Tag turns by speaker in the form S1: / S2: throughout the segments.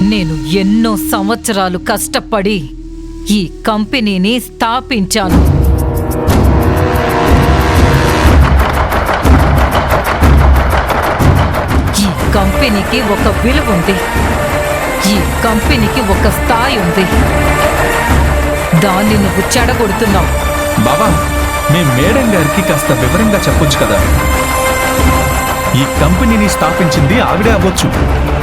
S1: నేను ఎన్నో సంవత్సరాలు కష్టపడి ఈ కంపెనీని స్థాపించాను. ఈ కంపెనీకి ఒక విలువ ఉంది. ఈ కంపెనీకి ఒక స్థాయి ఉంది. దాన్ని నువ్వు చెడగొడుతున్నావు.
S2: బాబా, మీ మేడం గారికి కాస్త వివరంగా చెప్పొచ్చు కదా. ఈ కంపెనీని స్థాపించింది ఆవిడే అవ్వచ్చు,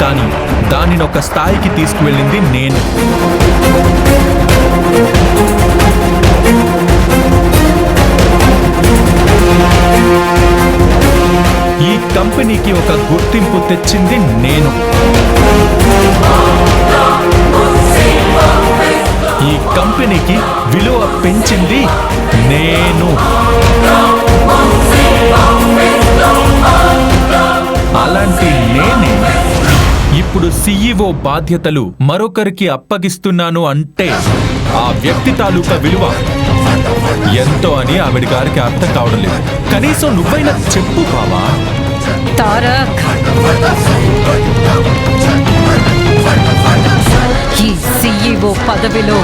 S2: కానీ దానిని ఒక స్థాయికి తీసుకువెళ్ళింది నేను. ఈ కంపెనీకి ఒక గుర్తింపు తెచ్చింది నేను. ఈ కంపెనీకి విలువ పెంచింది నేను. అలాంటి నేనే ఇప్పుడు CEO బాధ్యతలు మరొకరికి అప్పగిస్తున్నాను అంటే ఆ వ్యక్తి తాలూకా విలువ ఎంతో అని ఆవిడ గారికి అర్థం కావడం లేదు. కనీసం నువ్వైనా చెప్పు బావా.
S1: తారక్, ఈ CEO పదవిలో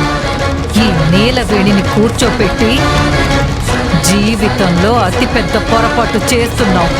S1: ఈ నీలవేణిని కూర్చోపెట్టి జీవితంలో అతిపెద్ద పొరపాటు చేస్తున్నావు.